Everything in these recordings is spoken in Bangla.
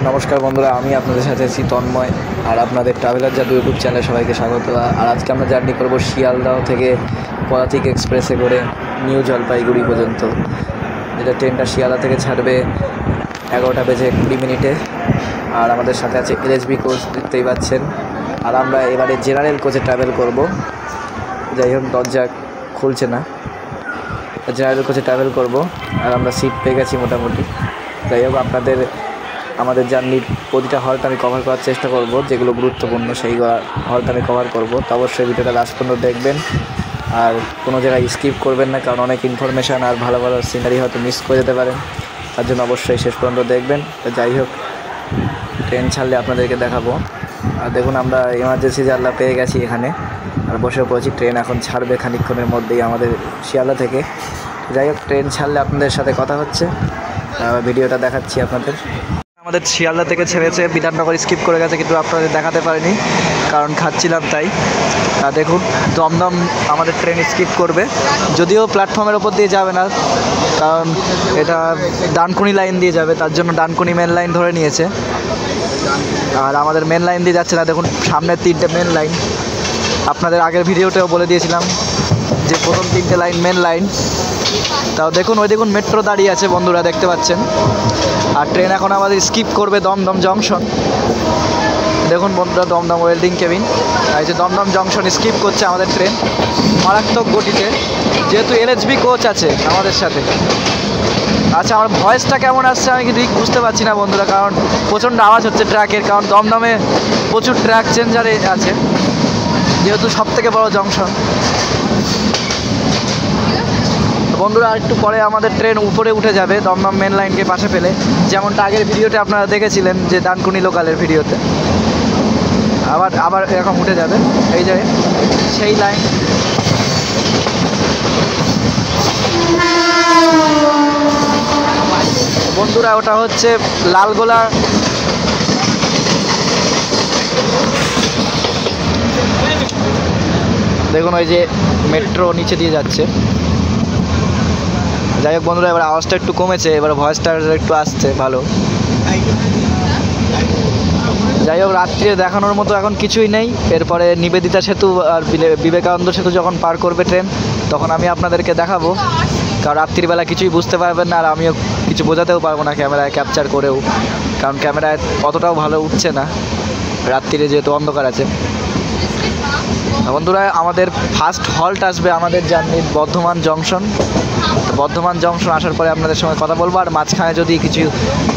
নমস্কার বন্ধুরা, আমি আপনাদের সাথে আছি তন্ময়, আর আপনাদের ট্রাভেলার জাদু ইউটিউব চ্যানেলে সবাইকে স্বাগত। আর আজকে আমরা জার্নি করব শিয়ালদহ থেকে পদাতিক এক্সপ্রেসে করে নিউ জলপাইগুড়ি পর্যন্ত। যেটা ট্রেনটা শিয়ালদহ থেকে ছাড়বে 11টা বেজে 20 মিনিটে। আর আমাদের সাথে আছে LHB কোচ, দেখতেই পাচ্ছেন। আর আমরা এবারে জেনারেল কোচে ট্রাভেল করব। যাই হোক, দরজা খুলছে না, জেনারেল কোচে ট্রাভেল করব। আর আমরা সিট পেয়ে গেছি মোটামুটি। যাই হোক, আমাদের জার্নির প্রতিটা হল্ট আমি কভার করার চেষ্টা করব, যেগুলো গুরুত্বপূর্ণ সেই হল্ট আমি কভার করব। তো অবশ্যই ভিডিওটা লাস্ট পর্যন্ত দেখবেন আর কোনো জায়গায় স্কিপ করবেন না, কারণ অনেক ইনফরমেশান আর ভালো ভালো সিনারি হয়তো মিস করে যেতে পারেন। তার জন্য অবশ্যই শেষ পর্যন্ত দেখবেন। তো যাই হোক, ট্রেন ছাড়লে আপনাদেরকে দেখাবো। আর দেখুন, আমরা এমার্জেন্সি জানলা পেয়ে গেছি এখানে, আর বসে পড়েছি। ট্রেন এখন ছাড়বে খানিকক্ষণের মধ্যেই আমাদের শিয়ালদহ থেকে। যাই হোক, ট্রেন ছাড়লে আপনাদের সাথে কথা হচ্ছে, ভিডিওটা দেখাচ্ছি আপনাদের। আমাদের শিয়ালদহ থেকে ছেড়েছে, বিধাননগর স্কিপ করে গেছে, কিন্তু আপনাদের দেখাতে পারিনি কারণ খাচ্ছিলাম তাই। দেখুন, দমদম আমাদের ট্রেন স্কিপ করবে, যদিও প্ল্যাটফর্মের ওপর দিয়ে যাবে না, কারণ এটা ডানকুনি লাইন দিয়ে যাবে, তার জন্য ডানকুনি মেন লাইন ধরে নিয়েছে। আর আমাদের মেন লাইন দিয়ে যাচ্ছে না। দেখুন, সামনের 3টে মেন লাইন, আপনাদের আগের ভিডিওতেও বলে দিয়েছিলাম যে প্রথম 3টে লাইন মেন লাইন। তাও দেখুন, ওই দেখুন মেট্রো দাঁড়িয়ে আছে বন্ধুরা, দেখতে পাচ্ছেন। আর ট্রেন এখন আমাদের স্কিপ করবে দমদম জংশন। দেখুন বন্ধুরা, দমদম ওয়েল্ডিং কেবিন, এই যে দমদম জংশন স্কিপ করছে আমাদের ট্রেন মারাত্মক গতিতে, যেহেতু LHB কোচ আছে আমাদের সাথে। আচ্ছা, আমার ভয়েসটা কেমন আসছে আমি কি ঠিক বুঝতে পারছি না বন্ধুরা, কারণ প্রচণ্ড আওয়াজ হচ্ছে ট্র্যাকের, কারণ দমদমে প্রচুর ট্র্যাক চেঞ্জারে আছে, যেহেতু সবথেকে বড় জংশন। বন্ধুরা, আর একটু পরে আমাদের ট্রেন উপরে উঠে যাবে দমদম মেন লাইনকে পাশে ফেলে, যেমনটা আগের ভিডিওতে আপনারা দেখেছিলেন যে ডানকুনি লোকালের ভিডিওতে। আবার এরকম উঠে যাবে, এই যে সেই লাইন। বন্ধুরা, ওটা হচ্ছে লালগোলা। দেখুন, ওই যে মেট্রো নিচে দিয়ে যাচ্ছে। যাই হোক বন্ধুরা, এবার আওয়াজটা একটু কমেছে, এবার ভয়েসটা একটু আসছে ভালো। যাই হোক, রাত্রে দেখানোর মতো এখন কিছুই নেই। এরপরে নিবেদিতা সেতু আর বিবেকানন্দ সেতু যখন পার করবে ট্রেন, তখন আমি আপনাদেরকে দেখাবো, কারণ রাত্রিবেলা কিছুই বুঝতে পারবেন না, আর আমিও কিছু বোঝাতেও পারবো না ক্যামেরায় ক্যাপচার করেও, কারণ ক্যামেরায় অতটাও ভালো উঠছে না রাত্রিরে, যেহেতু অন্ধকার আছে। বন্ধুরা, আমাদের ফার্স্ট হল্ট আসবে আমাদের জার্নির বর্ধমান জংশন। বর্ধমান জংশন আসার পরে আপনাদের সঙ্গে কথা বলবো, আর মাঝখানে যদি কিছু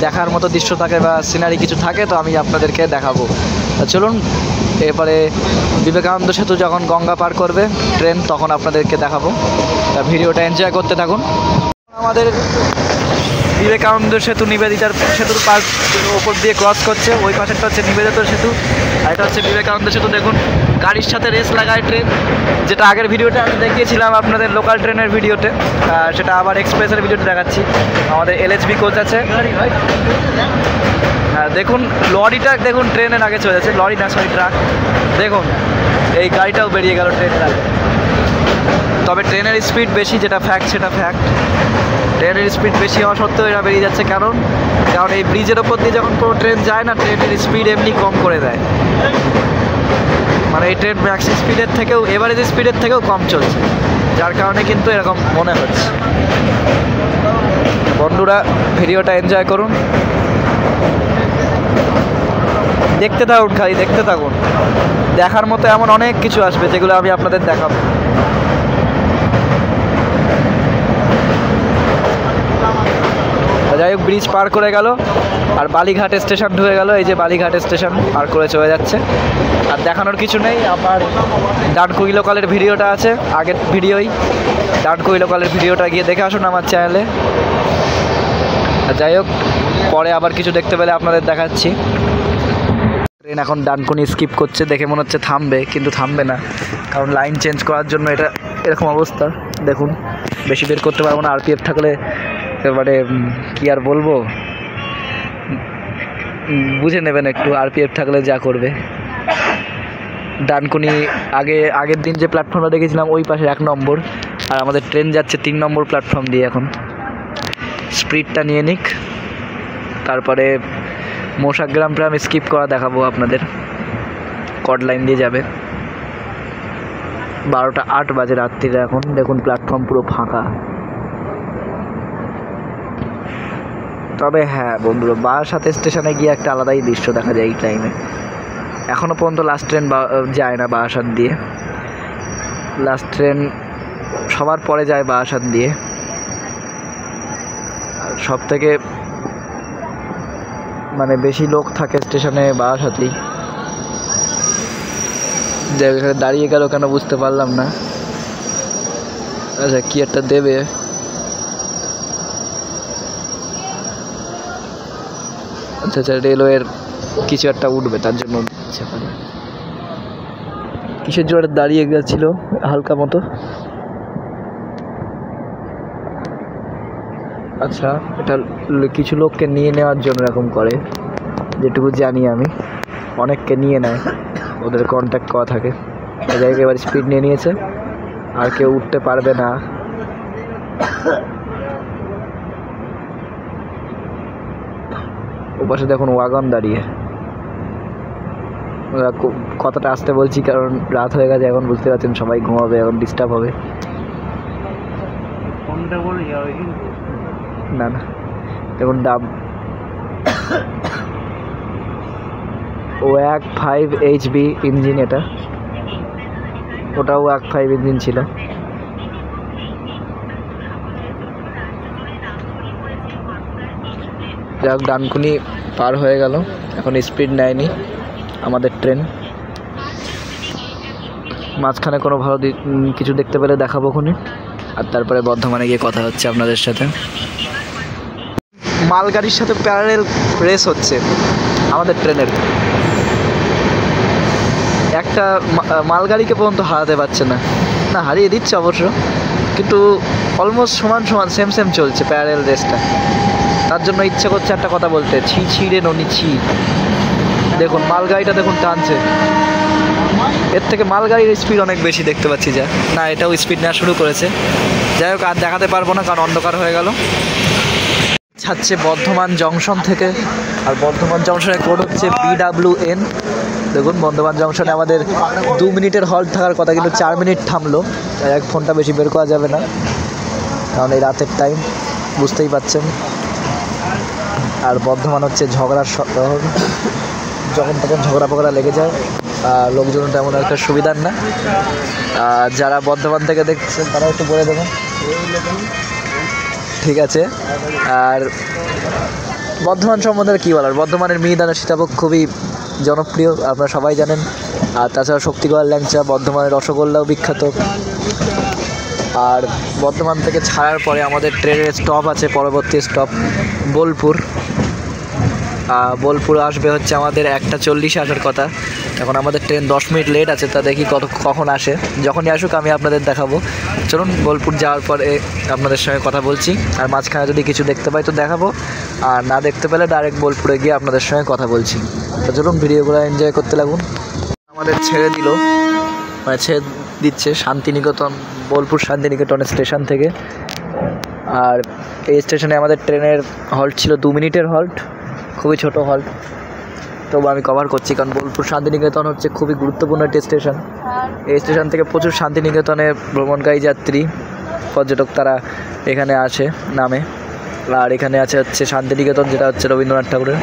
দেখার মতো দৃশ্য থাকে বা সিনারি কিছু থাকে তো আমি আপনাদেরকে দেখাবো। চলুন, এরপরে বিবেকানন্দ সেতু যখন গঙ্গা পার করবে ট্রেন, তখন আপনাদেরকে দেখাবো। ভিডিওটা এনজয় করতে থাকুন। আমাদের বিবেকানন্দ সেতু নিবেদিতার সেতুর পার ওপর দিয়ে ক্রস করছে, ওই পাশেরটা হচ্ছে নিবেদিত সেতু, আর এটা হচ্ছে বিবেকানন্দ সেতু। দেখুন, গাড়ির সাথে রেস লাগায় ট্রেন, যেটা আগের ভিডিওতে আমি দেখিয়েছিলাম আপনাদের লোকাল ট্রেনের ভিডিওতে, সেটা আবার এক্সপ্রেসের ভিডিওতে দেখাচ্ছি। আমাদের LHB কোচ আছে। হ্যাঁ, দেখুন লরিটা, দেখুন ট্রেনের আগে চলে যাচ্ছে, লরি না সরি ট্রাক। দেখুন, এই গাড়িটাও বেরিয়ে গেল ট্রেনের আগে। তবে ট্রেনের স্পিড বেশি, যেটা ফ্যাক্ট সেটা ফ্যাক্ট। ট্রেনের স্পিড বেশি হওয়া সত্ত্বেও এরা বেরিয়ে যাচ্ছে, কারণ এই ব্রিজের ওপর দিয়ে যখন কোনো ট্রেন যায় না, ট্রেনের স্পিড এমনি কম করে দেয়। মানে এই ট্রেন ম্যাক্স স্পিডের থেকেও, এভারেজ স্পিডের থেকেও কম চলছে, যার কারণে কিন্তু এরকম মনে হচ্ছে। বন্ধুরা, ভিডিওটা এনজয় করুন, দেখতে থাকুন, খালি দেখতে থাকুন। দেখার মতো এমন অনেক কিছু আসবে, যেগুলো আমি আপনাদের দেখাবো। যাই হোক, ব্রিজ পার করে গেল, আর বালিঘাট স্টেশন ঢুকে গেল। এই যে বালিঘাট স্টেশন পার করে চলে যাচ্ছে। আর দেখানোর কিছু নেই, আমার ডানকুনি লোকালের ভিডিওটা আছে, আগের ভিডিওই। ডানকুনি লোকালের ভিডিওটা গিয়ে দেখে আসুন আমার চ্যানেলে। যাই হোক, পরে আবার কিছু দেখতে পেলে আপনাদের দেখাচ্ছি। ট্রেন এখন ডানকুনি স্কিপ করছে, দেখে মনে হচ্ছে থামবে, কিন্তু থামবে না, কারণ লাইন চেঞ্জ করার জন্য এটা এরকম অবস্থা। দেখুন, বেশি বের করতে পারবো না, RPF থাকলে এবারে কি আর বলবো, বুঝে নেবেন একটু, RPF থাকলে যা করবে। ডানকুনি আগের দিন যে প্ল্যাটফর্মটা দেখেছিলাম ওই পাশে 1 নম্বর, আর আমাদের ট্রেন যাচ্ছে 3 নম্বর প্ল্যাটফর্ম দিয়ে। এখন স্পিডটা নিয়ে নিক, তারপরে মোশাগ্রামটা আমি স্কিপ করা দেখাবো আপনাদের। কট লাইন দিয়ে যাবে। 12টা 8 বাজে রাত্রিরে এখন। দেখুন প্ল্যাটফর্ম পুরো ফাঁকা। তবে হ্যাঁ বন্ধুরা, বারাসাত স্টেশনে গিয়ে একটা আলাদাই দৃশ্য দেখা যায় এই টাইমে। এখনও পর্যন্ত লাস্ট ট্রেন যায় না বারাসাত দিয়ে। লাস্ট ট্রেন সবার পরে যায় বারাসাত দিয়ে। সব থেকে মানে বেশি লোক থাকে স্টেশনে বারাসাতেই। এখানে দাঁড়িয়ে গেল কেন বুঝতে পারলাম না। আচ্ছা কি একটা দেবে। আচ্ছা আচ্ছা, রেলওয়ের কিছু একটা উঠবে তার জন্য ইচ্ছা করে। কিসের জন্য দাঁড়িয়ে গেছিল হালকা মতো। আচ্ছা, এটা কিছু লোককে নিয়ে নেওয়ার জন্য এরকম করে, যেটুকু জানি আমি। অনেককে নিয়ে নেয়, ওদের কন্ট্যাক্ট করা থাকে। এই জায়গায় এবার স্পিড নিয়ে নিয়েছে, আর কেউ উঠতে পারবে না। ওপাশে দেখুন ওয়াগন দাঁড়িয়ে। কথাটা আসতে বলছি কারণ রাত হয়ে গেছে এখন, বুঝতে পারছেন সবাই ঘুমাবে, এখন ডিস্টার্ব হবে। না না, দেখুন ডাব WAG 5 HB ইঞ্জিন, এটা ওটাও WAG 5 ইঞ্জিন ছিল। যাক, ডানকুনি পার হয়ে গেল, এখন স্পিড নেয়নি আমাদের ট্রেন। মাঝখানে কোনো ভালো কিছু দেখতে পেলে দেখাবো খুনি, আর তারপরে বর্ধমানে গিয়ে কথা হচ্ছে আপনাদের সাথে। মালগাড়ির সাথে প্যারালেল রেস হচ্ছে আমাদের ট্রেনের। একটা মালগাড়িকে পর্যন্ত হারাতে পারছে না। না, হারিয়ে দিচ্ছে অবশ্য, কিন্তু অলমোস্ট সমান সমান সেম সেম চলছে প্যারালেল রেসটা। তার জন্য ইচ্ছে করছে একটা কথা বলতে, ছি ছি রে ননি ছি। দেখুন মালগাড়িটা দেখুন টানছে। এর থেকে মালগাড়ির স্পিড অনেক বেশি দেখতে পাচ্ছি। যা না, এটাও স্পিড নেওয়া শুরু করেছে। যাই হোক, আর দেখাতে পারবো না কারণ অন্ধকার হয়ে গেল। ছাড়ছে বর্ধমান জংশন থেকে, আর বর্ধমান জংশনের কোড হচ্ছে BWN। দেখুন বর্ধমান জংশনে আমাদের 2 মিনিটের হল্ট থাকার কথা, কিন্তু 4 মিনিট থামলো। এক ফোনটা বেশি বের করা যাবে না কারণ এই রাতের টাইম, বুঝতেই পাচ্ছেন। আর বর্ধমান হচ্ছে ঝগড়ার শহর, যখন তখন ঝগড়া ফগড়া লেগে যায়। লোকজন তেমন একটা সুবিধার না। যারা বর্ধমান থেকে দেখছেন তারা একটু বলে দেবেন, ঠিক আছে। আর বর্ধমান সম্বন্ধে কী বলার, বর্ধমানের মিহিদানা সীতাভোগ খুবই জনপ্রিয়, আপনারা সবাই জানেন। আর তাছাড়া শক্তিগড় ল্যাংচা, বর্ধমানের রসগোল্লাও বিখ্যাত। আর বর্ধমান থেকে ছাড়ার পরে আমাদের ট্রেনের স্টপ আছে, পরবর্তী স্টপ বোলপুর। বোলপুর আসবে হচ্ছে আমাদের 1:40 আসার কথা। এখন আমাদের ট্রেন 10 মিনিট লেট আছে, তা দেখি কখন আসে। যখনই আসুক আমি আপনাদের দেখাবো। চলুন, বোলপুর যাওয়ার পরে আপনাদের সঙ্গে কথা বলছি। আর মাঝখানে যদি কিছু দেখতে পাই তো দেখাবো, আর না দেখতে পেলে ডাইরেক্ট বোলপুরে গিয়ে আপনাদের সঙ্গে কথা বলছি। তো চলুন, ভিডিওগুলো এনজয় করতে লাগুন। আমাদের ছেড়ে দিল, মানে ছেড়ে দিচ্ছে শান্তিনিকেতন, বোলপুর শান্তিনিকেতন স্টেশন থেকে। আর এই স্টেশনে আমাদের ট্রেনের হল্ট ছিল 2 মিনিটের হল্ট, খুবই ছোট হল্ট, তবু আমি কভার করছি কারণ বোলপুর শান্তিনিকেতন হচ্ছে খুবই গুরুত্বপূর্ণ একটি স্টেশন। এই স্টেশন থেকে প্রচুর শান্তিনিকেতনে ভ্রমণকারী যাত্রী, পর্যটক তারা এখানে আসে নামে। আর এখানে আছে হচ্ছে শান্তিনিকেতন, যেটা হচ্ছে রবীন্দ্রনাথ ঠাকুরের।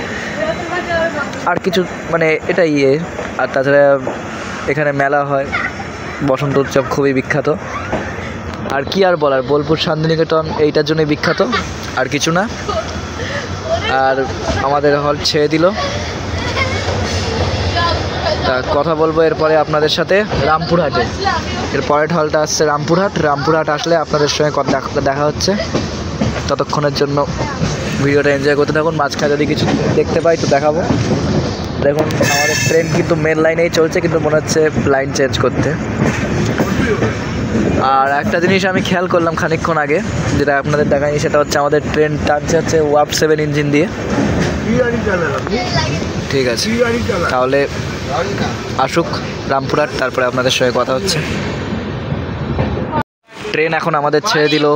আর কিছু মানে এটাই আর তাছাড়া এখানে মেলা হয়, বসন্ত উৎসব খুবই বিখ্যাত। আর কি আর বলার, বোলপুর শান্তিনিকেতন এইটার জন্যই বিখ্যাত, আর কিছু না। আর আমাদের হল ছেড়ে দিল, তা কথা বলবো এরপরে আপনাদের সাথে রামপুরহাটে। এর পরের হলটা আসছে রামপুরহাট। রামপুরহাট আসলে আপনাদের সঙ্গে দেখা হচ্ছে। ততক্ষণের জন্য ভিডিওটা এনজয় করতে থাকুন। মাঝখানে যদি কিছু দেখতে পাই তো দেখাবো। দেখুন আমাদের ট্রেন কিন্তু মেন লাইনেই চলছে, কিন্তু মনে হচ্ছে লাইন চেঞ্জ করতে। আর একটা জিনিস আমি খেয়াল করলাম খানিকক্ষণ আগে, যেটা আপনাদের দেখায়নি, সেটা হচ্ছে আমাদের ট্রেন টানছে হচ্ছে WAG 7 ইঞ্জিন দিয়ে। ঠিক আছে, তাহলে আসুক রামপুরহাট, তারপরে আপনাদের সঙ্গে কথা হচ্ছে। ট্রেন এখন আমাদের ছেড়ে দিল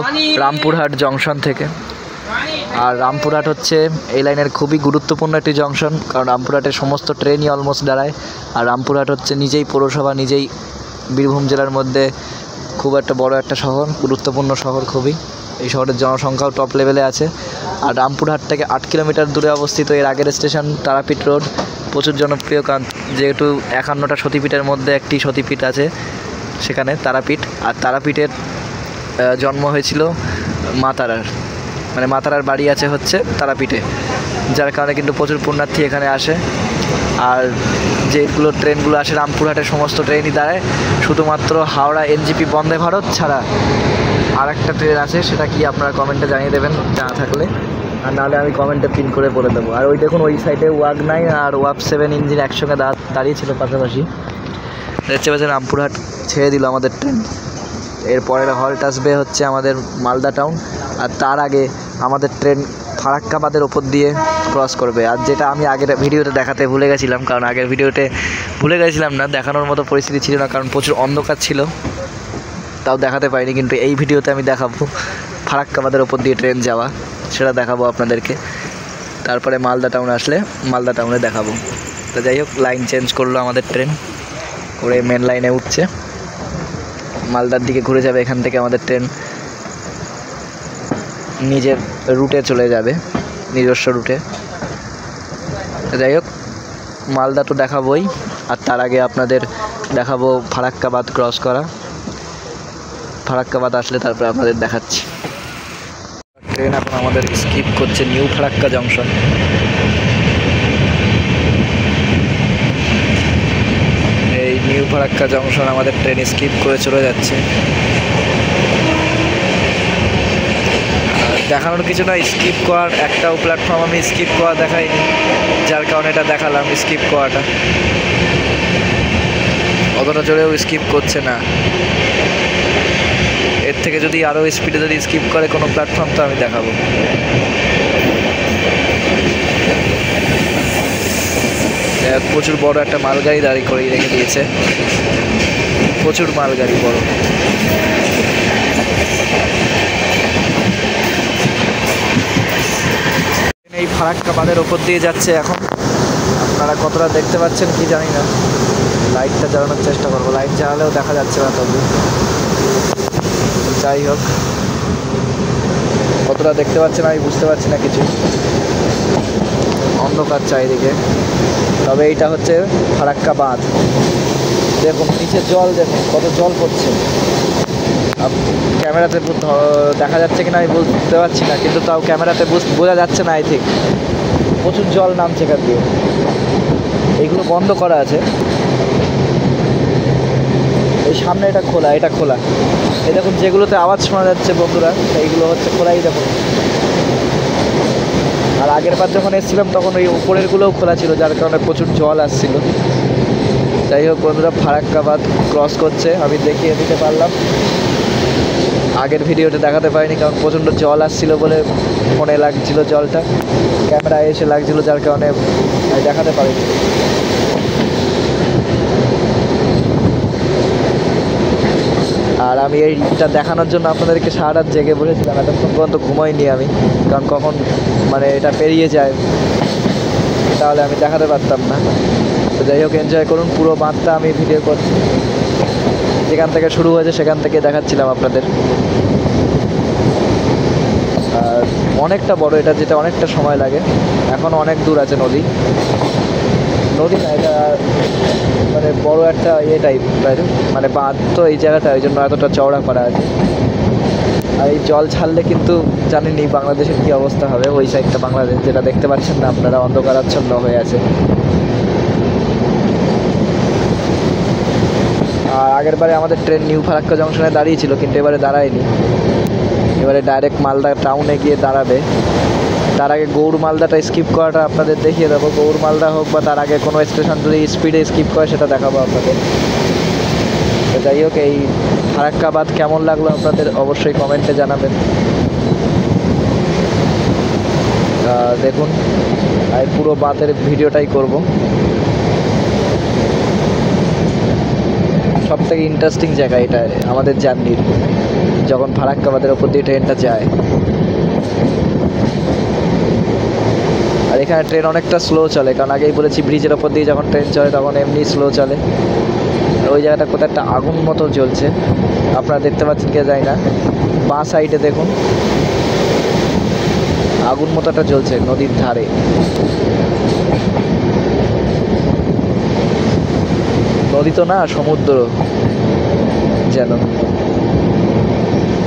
রামপুরহাট জংশন থেকে। আর রামপুরহাট হচ্ছে এই লাইনের খুবই গুরুত্বপূর্ণ একটি জংশন, কারণ রামপুরহাটের সমস্ত ট্রেনই অলমোস্ট দাঁড়ায়। আর রামপুরহাট হচ্ছে নিজেই পৌরসভা, নিজেই বীরভূম জেলার মধ্যে খুব একটা বড় একটা শহর, গুরুত্বপূর্ণ শহর খুবই। এই শহরের জনসংখ্যাও টপ লেভেলে আছে। আর রামপুরহাট থেকে 8 কিলোমিটার দূরে অবস্থিত এর আগের স্টেশন তারাপীঠ রোড, প্রচুর জনপ্রিয়, কারণ যেহেতু 51টা সতীপীঠের মধ্যে একটি সতীপীঠ আছে সেখানে তারাপীঠ। আর তারাপীঠের জন্ম হয়েছিল মা তারার, মানে মা তারার বাড়ি আছে হচ্ছে তারাপীঠে, যার কারণে কিন্তু প্রচুর পুণ্যার্থী এখানে আসে। আর যেগুলো ট্রেনগুলো আসে রামপুরহাটের সমস্ত ট্রেনই দাঁড়ায়, শুধুমাত্র হাওড়া এনজিপি বন্দে ভারত ছাড়া আর একটা ট্রেন আছে, সেটা কি আপনারা কমেন্টে জানিয়ে দেবেন জানা থাকলে, আর নাহলে আমি কমেন্টে পিন করে বলে দেবো। আর ওই দেখুন ওই সাইডে ওয়াগ 9 আর ওয়াগ 7 ইঞ্জিন একসঙ্গে দাঁড়িয়ে ছিল পাশাপাশি। দেখতে পাচ্ছেন রামপুরহাট ছেড়ে দিল আমাদের ট্রেন। এর পরের হল্ট আসবে হচ্ছে আমাদের মালদা টাউন, আর তার আগে আমাদের ট্রেন ফারাক্কাবাদের ওপর দিয়ে ক্রস করবে। আর যেটা আমি আগের ভিডিওতে দেখাতে ভুলে গেছিলাম, কারণ আগের ভিডিওতে ভুলে গেছিলাম না, দেখানোর মতো পরিস্থিতি ছিল না, কারণ প্রচুর অন্ধকার ছিল, তাও দেখাতে পারিনি। কিন্তু এই ভিডিওতে আমি দেখাবো ফারাক্কাবাদের ওপর দিয়ে ট্রেন যাওয়া, সেটা দেখাবো আপনাদেরকে। তারপরে মালদা টাউন আসলে মালদা টাউনে দেখাবো। তো যাই হোক, লাইন চেঞ্জ করলো আমাদের ট্রেন, করে মেন লাইনে উঠছে, মালদার দিকে ঘুরে যাবে। এখান থেকে আমাদের ট্রেন নিজের রুটে চলে যাবে, নিজস্ব রুটে। যাই হোক, মালদা তো দেখাবোই, আর তার আগে আপনাদের দেখাবো ফারাক্কাবাদ ক্রস করা। ফারাক্কাবাদ আসলে তারপরে আপনাদের দেখাচ্ছি। ট্রেন এখন আমাদের স্কিপ করছে নিউ ফারাক্কা জংশন। এই নিউ ফারাক্কা জংশন আমাদের ট্রেন স্কিপ করে চলে যাচ্ছে। দেখানোর কিছু না, স্কিপ করার একটাও প্ল্যাটফর্ম আমি স্কিপ করা দেখাইনি, যার কারণে এটা দেখালাম স্কিপ করাটা। অতটা জোরেও স্কিপ করছে না, এর থেকে যদি আরও স্পিডে যদি স্কিপ করে কোনো প্ল্যাটফর্ম তো আমি দেখাবো। প্রচুর বড় একটা মালগাড়ি দাঁড়িয়ে করে রেখে দিয়েছে, প্রচুর মালগাড়ি বড়। এই ফারাক্কাবাদের ওপর দিয়ে যাচ্ছে এখন, আপনারা কতটা দেখতে পাচ্ছেন কি জানি না, লাইটটা জ্বালানোর চেষ্টা করবো, লাইট জ্বালালেও দেখা যাচ্ছে না তবু। যাই হোক, কতটা দেখতে পাচ্ছেন আমি বুঝতে পারছি না কিছু, অন্ধকার চারিদিকে। তবে এইটা হচ্ছে ফারাক্কা বাঁধ, দেখুন নিচে জল, দেখুন কত জল পড়ছে। ক্যামেরাতে দেখা যাচ্ছে কিনা আমি বুঝতে পারছি না, কিন্তু তাও ক্যামেরাতে বোঝা যাচ্ছে না। আই থিঙ্ক প্রচুর জল নামছে এখান দিয়ে। এইগুলো বন্ধ করা আছে, এই সামনে এটা খোলা, এটা খোলা। এই দেখুন যেগুলোতে আওয়াজ শোনা যাচ্ছে বন্ধুরা, এইগুলো হচ্ছে খোলাই দেখুন। আর আগের বার যখন এসেছিলাম তখন ওই উপরেরগুলোও খোলা ছিল, যার কারণে প্রচুর জল আসছিল। যাই হোক বন্ধুরা, ফারাক্কাবাদ ক্রস করছে, আমি দেখিয়ে দিতে পারলাম। আগের ভিডিওতে দেখাতে পারিনি, কারণ প্রচণ্ড জল আসছিল বলে ফোনে লাগছিল জলটা, ক্যামেরায় এসে লাগছিল, যার কারণে আমি দেখাতে পারিনি। আর আমি এইটা দেখানোর জন্য আপনাদেরকে সারা রাত জেগে বসেছিলাম, এতক্ষণ পর্যন্ত ঘুমাইনি আমি, কারণ কখন মানে এটা পেরিয়ে যায় তাহলে আমি দেখাতে পারতাম না। তো যাই হোক, এনজয় করুন, পুরো বাঁধটা আমি ভিডিও করছি, যেখান থেকে শুরু হয়েছে সেখান থেকে দেখাচ্ছিলাম আপনাদের। আর অনেকটা বড় এটা, যেটা অনেকটা সময় লাগে, এখনও অনেক দূর আছে। নদী না, এটা মানে বড় একটা ইয়ে টাইপ, মানে বাঁধ তো এই জায়গাটা, ওই জন্য এতটা চওড়া করা আছে। আর এই জল ছাড়লে কিন্তু জানেনি বাংলাদেশের কী অবস্থা হবে, ওই সাইডটা বাংলাদেশ, যেটা দেখতে পাচ্ছেন না আপনারা, অন্ধকারাচ্ছন্ন হয়ে আছে। আর আগের বারে আমাদের ট্রেন নিউ ফারাক্কা জংশনে দাঁড়িয়েছিল, কিন্তু এবারে দাঁড়ায়নি, এবারে ডাইরেক্ট মালদা টাউনে গিয়ে দাঁড়াবে। তার আগে গৌড় মালদাটা স্কিপ করাটা আপনাদের দেখিয়ে দেবো, গৌড় মালদা হোক বা তার আগে কোনো স্টেশন যদি স্পিডে স্কিপ করে সেটা দেখাবো আপনাদের। তো যাই হোক, এই ফারাক্কাবাদ কেমন লাগলো আপনাদের অবশ্যই কমেন্টে জানাবেন। দেখুন, আর পুরো বাঁধের ভিডিওটাই করব। সব থেকে ইন্টারেস্টিং জায়গা এটা আমাদের জার্নির, যখন ফারাক্কাবাদের ওপর দিয়ে ট্রেনটা যায়। আর এখানে ট্রেন অনেকটা স্লো চলে, কারণ আগেই বলেছি ব্রিজের ওপর দিয়ে যখন ট্রেন চলে তখন এমনি স্লো চলে। আর ওই জায়গাটা কোথাও একটা আগুন মতো জ্বলছে, আপনারা দেখতে পাচ্ছেন কে যায় না, বাঁ সাইডে দেখুন আগুন মতোটা জ্বলছে নদীর ধারে। নদী তো না, সমুদ্র যেন।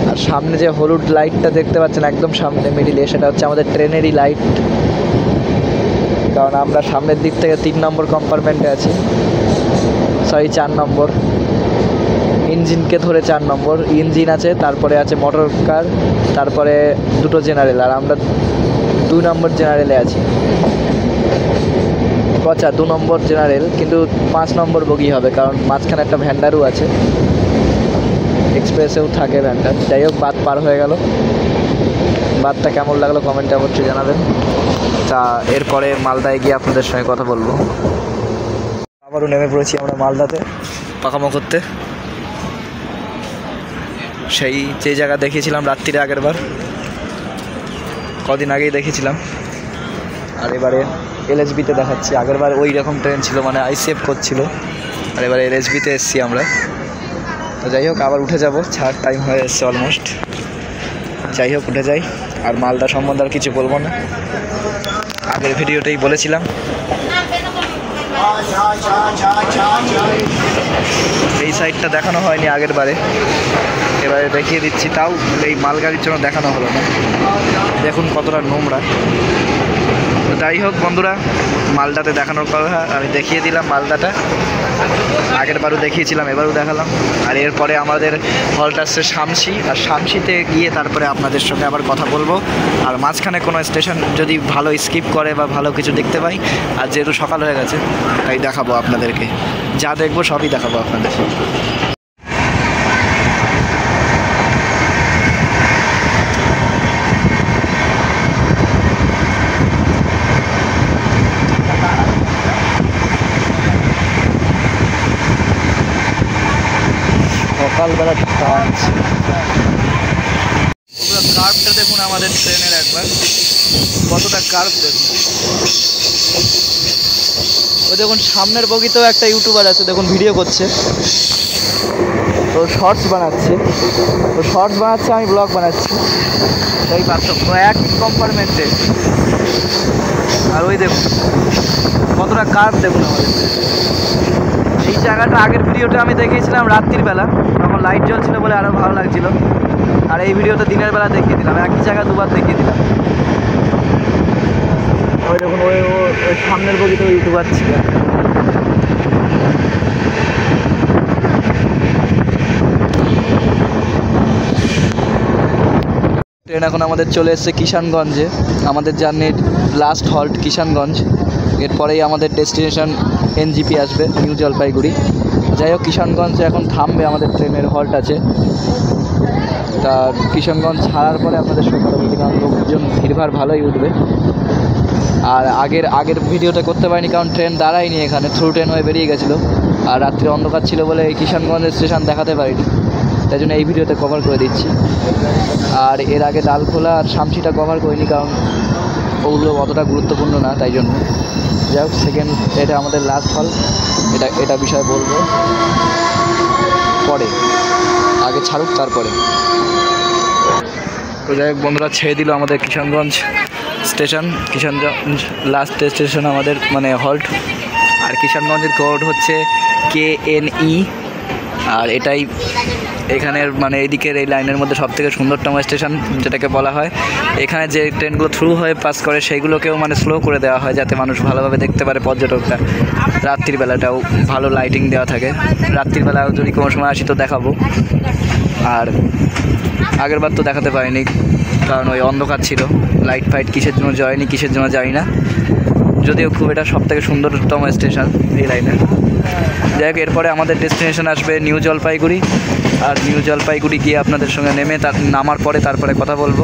আর সামনে যে হলুদ লাইটটা দেখতে পাচ্ছেন একদম সামনে মিডিলে, সেটা হচ্ছে আমাদের ট্রেনেরই লাইট, কারণ আমরা সামনের দিক থেকে 3 নম্বর কম্পার্টমেন্টে আছি, সরি 4 নম্বর। ইঞ্জিনকে ধরে 4 নম্বর ইঞ্জিন আছে, তারপরে আছে মোটর কার, তারপরে দুটো জেনারেল, আর আমরা 2 নম্বর জেনারেলে আছি। আচ্ছা 2 নম্বর জেনারেল, কিন্তু 5 নম্বর বগি হবে, কারণ মাঝখানে একটা ভ্যান্ডারও আছে, এক্সপ্রেসেও থাকে ভ্যান্ডার। যাই হোক, বাদ পার হয়ে গেল। বাদটা কেমন লাগলো কমেন্টে অবশ্যই জানাবেন। তা এরপরে মালদায় গিয়ে আপনাদের সঙ্গে কথা বলবো। আবারও নেমে পড়েছি আমরা মালদাতে পাকামো করতে, সেই যে জায়গা দেখিয়েছিলাম রাত্রিরে আগের বার, কদিন আগেই দেখেছিলাম। আর এবারে এলএসবিতে দেখাচ্ছি। আগের বার ওই রকম ট্রেন ছিল, মানে আইসিএফ করছিল, আর এবারে এলএসবিতে এসছি আমরা। তো যাই হোক, আবার উঠে যাব, ছাড় টাইম হয়ে এসছে অলমোস্ট। যাই হোক, উঠে যাই। আর মালদা সম্বন্ধে আর কিছু বলবো না, আগের ভিডিওতেই বলেছিলাম। এই সাইডটা দেখানো হয়নি আগের বারে, এবারে দেখিয়ে দিচ্ছি, তাও এই মালগাড়ির জন্য দেখানো হলো না। দেখুন কতটা নোংরা। যাই হোক বন্ধুরা, মালদাতে দেখানোর কথা আমি দেখিয়ে দিলাম। মালদাটা আগের বারও দেখিয়েছিলাম, এবারও দেখালাম। আর এরপরে আমাদের হলটা আসছে শামসি, আর শামসিতে গিয়ে তারপরে আপনাদের সঙ্গে আবার কথা বলবো। আর মাঝখানে কোনো স্টেশন যদি ভালো স্কিপ করে বা ভালো কিছু দেখতে পাই, আর যেহেতু সকাল হয়ে গেছে তাই দেখাবো আপনাদেরকে, যা দেখবো সবই দেখাবো আপনাদের। সকালবেলা কাজ, পুরো কার্ভটা দেখুন আমাদের ট্রেনের, একবার কতটা কার্ভ দেখুন। ওই দেখুন সামনের বগিতেও একটা ইউটিউবার আছে, দেখুন ভিডিও করছে, তো শর্টস বানাচ্ছে, আমি ব্লগ বানাচ্ছি, এই পার্থক্য এক কম্পার্টমেন্টে। আর ওই দেখুন কতটা কার্ভ দেখুন আমাদের। এই জায়গাটা আগের ভিডিওটা আমি দেখিয়েছিলাম রাত্রির বেলা, তখন লাইট জ্বলছিল বলে আরও ভালো লাগছিল। আর এই ভিডিওতে দিনের বেলা দেখিয়ে দিলাম, একই জায়গা দুবার দেখিয়ে দিলাম। ওই দেখুন ওই সামনের বগিতে ওই ইউটিউবার ছিল। ট্রেন এখন আমাদের চলে এসেছে কিষানগঞ্জে, আমাদের জার্নির লাস্ট হল্ট কিষানগঞ্জ। এরপরেই আমাদের ডেস্টিনেশন এনজিপি আসবে, নিউ জলপাইগুড়ি। যাই হোক, কিষানগঞ্জে এখন থামবে আমাদের ট্রেনের হল্ট আছে। তা কিষানগঞ্জ ছাড়ার পরে আপনাদের সঙ্গে কথা বলতে, কারণ লোকজন ভিড়ভাড় ভালোই উঠবে। আর আগের ভিডিওটা করতে পারিনি, কারণ ট্রেন দাঁড়ায়নি এখানে, থ্রু ট্রেন হয়ে বেরিয়ে গেছিলো। আর রাত্রে অন্ধকার ছিল বলে এই কিষানগঞ্জের স্টেশন দেখাতে পারিনি, তাই জন্য এই ভিডিওতে কভার করে দিচ্ছি। আর এর আগে ডালখোলা আর শামসিটা কভার করিনি, কারণ ওগুলো অতটা গুরুত্বপূর্ণ না, তাই জন্য। যাই হোক, সেকেন্ড এটা আমাদের লাস্ট হল, এটা বিষয়ে বলবো পরে, আগে ছাড়ুক তারপরে। তো যাই হোক বন্ধুরা, ছেড়ে দিল আমাদের Kishanganj station. Kishanganj last station আমাদের, মানে হল্ট। আর কিষানগঞ্জের কোড হচ্ছে KNE। আর এটাই এখানের, মানে এইদিকের এই লাইনের মধ্যে সবথেকে সুন্দরতম স্টেশন যেটাকে বলা হয়। এখানে যে ট্রেনগুলো থ্রু হয়ে পাস করে সেইগুলোকেও মানে স্লো করে দেওয়া হয়, যাতে মানুষ ভালোভাবে দেখতে পারে, পর্যটকরা। রাত্রির বেলাটাও ভালো লাইটিং দেওয়া থাকে, রাত্রির বেলাও যদি কোনো সময় আসি তো দেখাবো। আর আগের বার তো দেখাতে পারিনি, কারণ ওই অন্ধকার ছিল, লাইট ফাইট কিসের জন্য জ্বলেনি, কিসের জন্য জানি না। যদিও খুব এটা সবথেকে সুন্দরতম স্টেশন এই লাইনের। যাই হোক, এরপরে আমাদের ডেস্টিনেশন আসবে নিউ জলপাইগুড়ি। আর নিউ জলপাইগুড়ি গিয়ে আপনাদের সঙ্গে নেমে নামার পরে তারপরে কথা বলবো।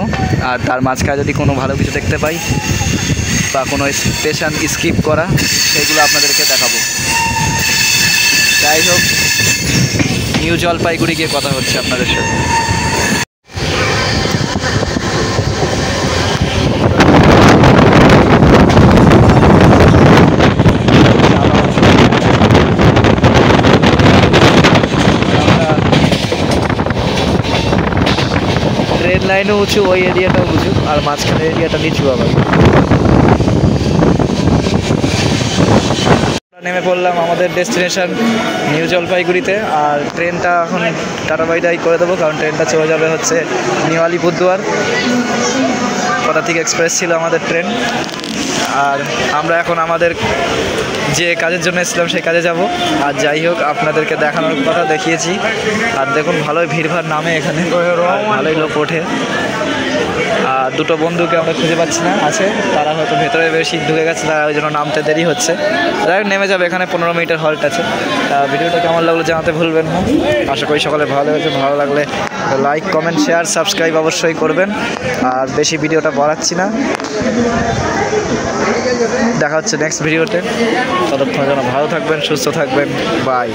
আর তার মাঝখানে যদি কোনো ভালো কিছু দেখতে পাই বা কোনো স্টেশন স্কিপ করা, সেগুলো আপনাদেরকে দেখাবো। যাই হোক, নিউ জলপাইগুড়ি গিয়ে কথা হচ্ছে আপনাদের সাথে। লাইনও উঁচু, ওই এরিয়াটাও উঁচু, আর মাঝখানের এরিয়াটা নিচু আবার। নেমে পড়লাম আমাদের ডেস্টিনেশন নিউ জলপাইগুড়িতে। আর ট্রেনটা এখন টাটা বাই বাই করে দেবো, কারণ ট্রেনটা চলে যাবে হচ্ছে নিউ আলিপুরদুয়ার। পদাতিক এক্সপ্রেস ছিল আমাদের ট্রেন। আর আমরা এখন আমাদের যে কাজের জন্য এসেছিলাম সেই কাজে যাব। আর যাই হোক, আপনাদেরকে দেখানোর কথা দেখিয়েছি। আর দেখুন, ভালোই ভিড়ভাড় নামে এখানে, ভালোই লোক ওঠে। আর দুটো বন্ধুকে আমরা খুঁজে পাচ্ছি না, আছে তারা হয়তো ভেতরে বেশি ঢুকে গেছে, তারা ওই জন্য নামতে দেরি হচ্ছে। যাই হোক, নেমে যাবে, এখানে 15 মিনিটের হল্ট আছে। ভিডিওটা কেমন লাগলো জানাতে ভুলবেন না। আশা করি সকলে ভালো লেগেছে। ভালো লাগলে লাইক, কমেন্ট, শেয়ার, সাবস্ক্রাইব অবশ্যই করবেন। আর বেশি ভিডিওটা বাড়াচ্ছি না। দেখা হচ্ছে নেক্সট ভিডিওতে। ততক্ষণ যেন ভালো থাকবেন, সুস্থ থাকবেন। বাই।